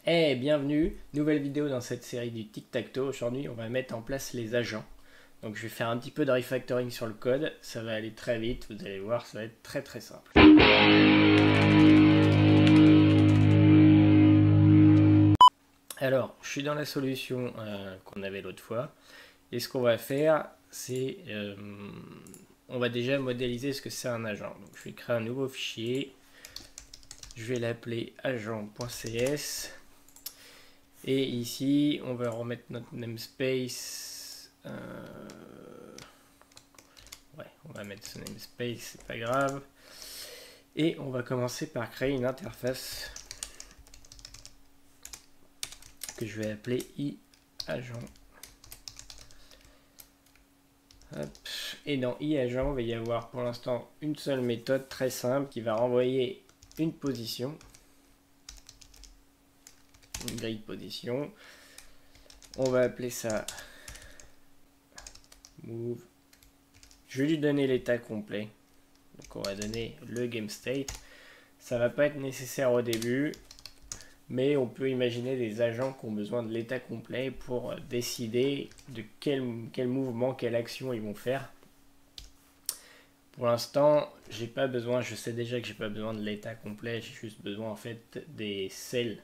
Hey, bienvenue, nouvelle vidéo dans cette série du tic-tac-toe. Aujourd'hui, on va mettre en place les agents. Donc je vais faire un petit peu de refactoring sur le code, ça va aller très vite, vous allez voir, ça va être très simple. Alors, je suis dans la solution qu'on avait l'autre fois, et ce qu'on va faire, c'est on va déjà modéliser ce que c'est un agent. Donc je vais créer un nouveau fichier, je vais l'appeler agent.cs. Et ici, on va remettre notre namespace. Ouais, on va mettre ce namespace, c'est pas grave. Et on va commencer par créer une interface que je vais appeler iAgent. Et dans iAgent, il va y avoir pour l'instant une seule méthode très simple qui va renvoyer une position, une grille de position. On va appeler ça move. Je vais lui donner l'état complet. Donc on va donner le game state. Ça va pas être nécessaire au début, mais on peut imaginer des agents qui ont besoin de l'état complet pour décider de quel mouvement, quelle action ils vont faire. Pour l'instant, j'ai pas besoin, je sais déjà que j'ai pas besoin de l'état complet, j'ai juste besoin en fait des cells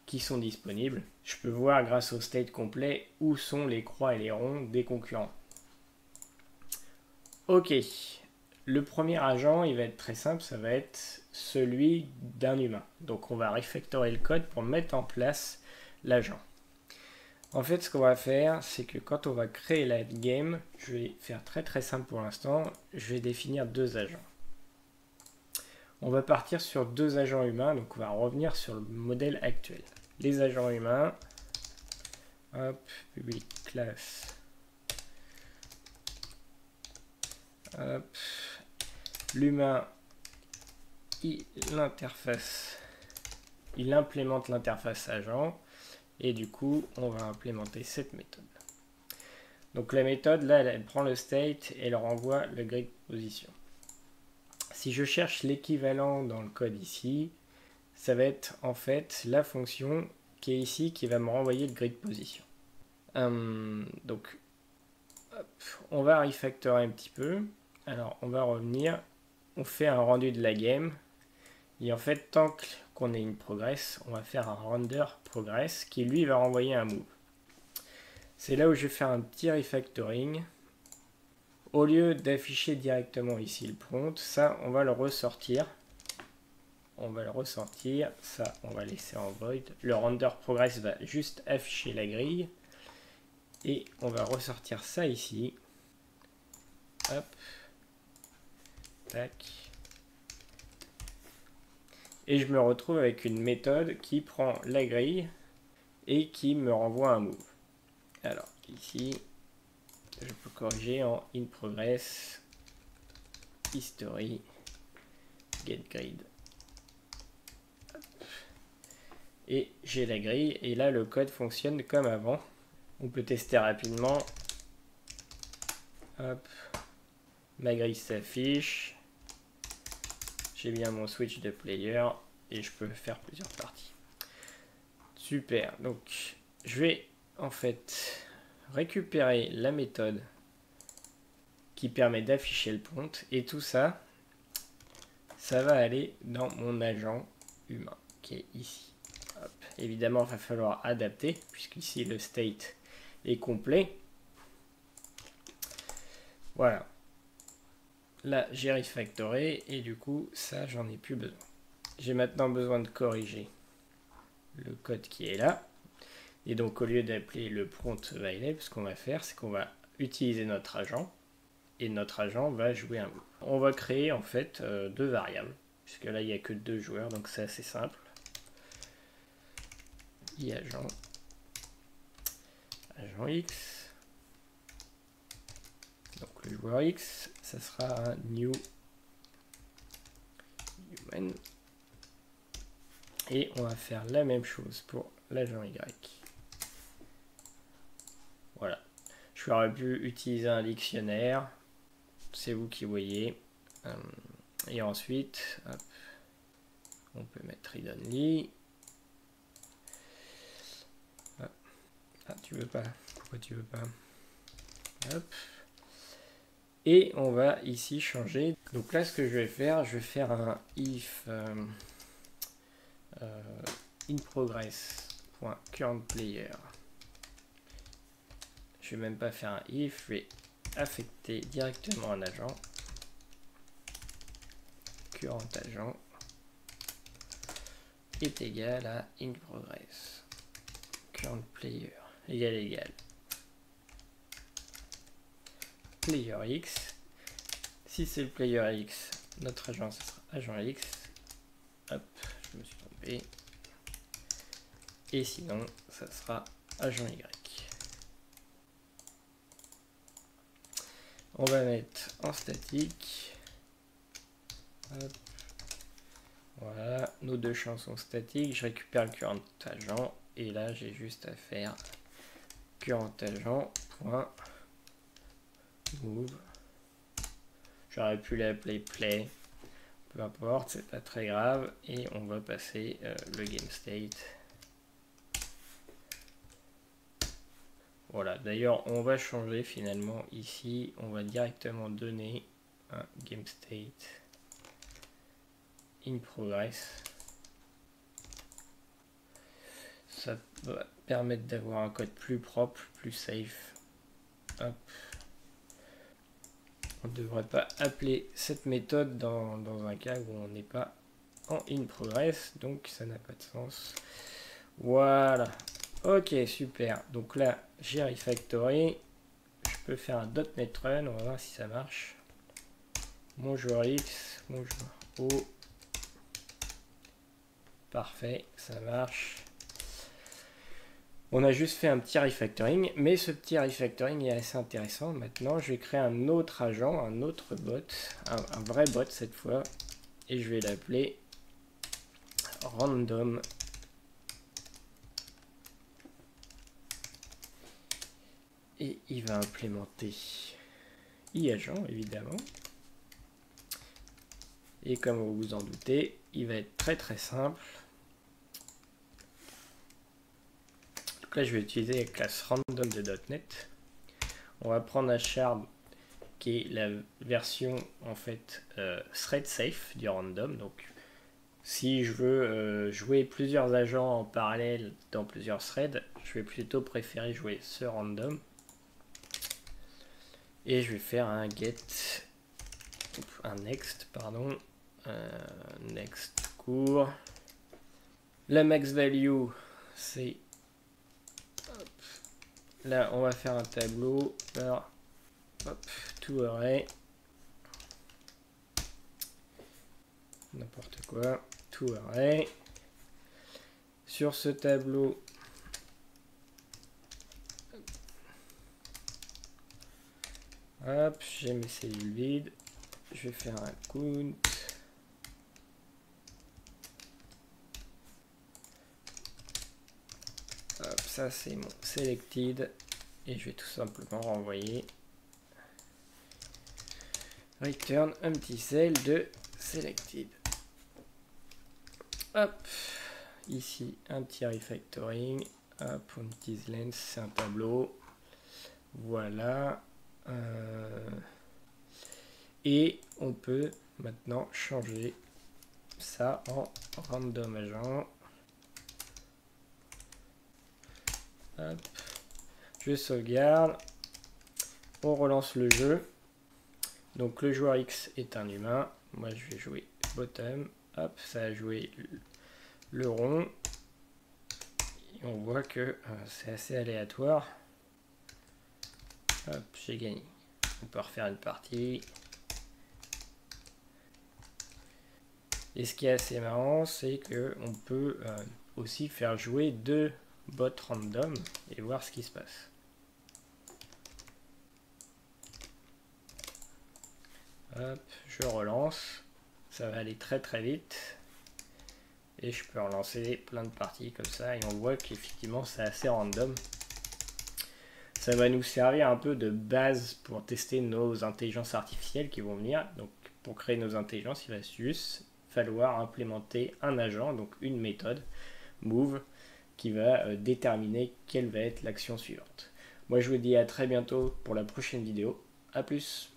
qui sont disponibles. Je peux voir grâce au state complet où sont les croix et les ronds des concurrents. Ok, le premier agent, il va être très simple, ça va être celui d'un humain. Donc on va refactorer le code pour mettre en place l'agent. En fait, ce qu'on va faire, c'est que quand on va créer la game, je vais faire très simple pour l'instant, je vais définir deux agents. On va partir sur deux agents humains, donc on va revenir sur le modèle actuel. Les agents humains, hop, public class, hop, l'humain, l'interface, il implémente l'interface agent et du coup on va implémenter cette méthode. Donc la méthode là elle prend le state et elle renvoie le grid position. Si je cherche l'équivalent dans le code ici, ça va être en fait la fonction qui est ici qui va me renvoyer le grid position. Donc hop, on va refactorer un petit peu. Alors on va revenir, on fait un rendu de la game. Et en fait, tant qu'on ait une progress, on va faire un render progress qui lui va renvoyer un move. C'est là où je vais faire un petit refactoring. Au lieu d'afficher directement ici le prompt, ça on va le ressortir. On va le ressortir, ça on va laisser en void. Le render progress va juste afficher la grille. Et on va ressortir ça ici. Hop. Tac. Et je me retrouve avec une méthode qui prend la grille et qui me renvoie un move. Alors ici, je peux corriger en inProgress, history, getGrid. Et j'ai la grille et là le code fonctionne comme avant. On peut tester rapidement. Hop, ma grille s'affiche. J'ai bien mon switch de player et je peux faire plusieurs parties. Super, donc je vais en fait récupérer la méthode qui permet d'afficher le prompt et tout ça, ça va aller dans mon agent humain qui est ici. Hop. Évidemment, il va falloir adapter puisqu'ici le state est complet. Voilà. Là, j'ai refactoré et du coup, ça, j'en ai plus besoin. J'ai maintenant besoin de corriger le code qui est là. Et donc, au lieu d'appeler le prompt value, ce qu'on va faire, c'est qu'on va utiliser notre agent. Et notre agent va jouer un move. On va créer en fait deux variables. Puisque là, il n'y a que deux joueurs, donc c'est assez simple. iAgent, agent X. Donc le joueur X, ça sera un new human. Et on va faire la même chose pour l'agent Y. Voilà. Je aurais pu utiliser un dictionnaire. C'est vous qui voyez. Et ensuite, hop, on peut mettre read only. tu veux pas? Pourquoi tu veux pas? Hop. Et on va ici changer. Donc là, ce que je vais faire un if in progress.currentPlayer. Je vais même pas faire un if, je vais affecter directement un agent. Current agent est égal à in progress. Current player égal player x. Si c'est le player x, notre agent ce sera agent x. Hop, je me suis trompé. Et sinon, ça sera agent y. On va mettre en statique. Hop. Voilà, nos deux champs sont statiques. Je récupère le current agent. Et là, j'ai juste à faire current agent.move. J'aurais pu l'appeler play. Peu importe, c'est pas très grave. Et on va passer le game state. Voilà, d'ailleurs, on va changer finalement ici. On va directement donner un game state in progress. Ça va permettre d'avoir un code plus propre, plus safe. Hop. On ne devrait pas appeler cette méthode dans un cas où on n'est pas en in progress, donc ça n'a pas de sens. Voilà. Ok, super. Donc là, j'ai refactory. Je peux faire un .NET Run. On va voir si ça marche. Mon joueur X, mon joueur O. Parfait, ça marche. On a juste fait un petit refactoring, mais ce petit refactoring est assez intéressant. Maintenant, je vais créer un autre agent, un autre bot, un vrai bot cette fois, et je vais l'appeler random. Et il va implémenter iAgent, évidemment. Et comme vous vous en doutez, il va être très simple. Donc là, je vais utiliser la classe random de .NET. On va prendre un shard qui est la version en fait thread safe du random. Donc si je veux jouer plusieurs agents en parallèle dans plusieurs threads, je vais plutôt préférer jouer ce random. Et je vais faire un get, un next, pardon, next court. La max value, c'est, là on va faire un tableau par toArray, n'importe quoi, toArray. Sur ce tableau, hop, j'ai mes cellules vides. Je vais faire un count. Hop, ça c'est mon selected. Et je vais tout simplement renvoyer return empty cell de selected. Hop, ici un petit refactoring. Hop, on utilise lens, c'est un tableau. Voilà. Et on peut maintenant changer ça en random agent. Hop. Je sauvegarde. On relance le jeu. Donc le joueur X est un humain. Moi je vais jouer bottom. Hop, ça a joué le rond. Et on voit que c'est assez aléatoire. Hop, j'ai gagné. On peut refaire une partie. Et ce qui est assez marrant, c'est que on peut aussi faire jouer deux bots random et voir ce qui se passe. Hop, je relance. Ça va aller très vite. Et je peux relancer plein de parties comme ça. Et on voit qu'effectivement, c'est assez random. Ça va nous servir un peu de base pour tester nos intelligences artificielles qui vont venir. Donc, pour créer nos intelligences, il va juste falloir implémenter un agent, donc une méthode, move, qui va déterminer quelle va être l'action suivante. Moi je vous dis à très bientôt pour la prochaine vidéo. A plus.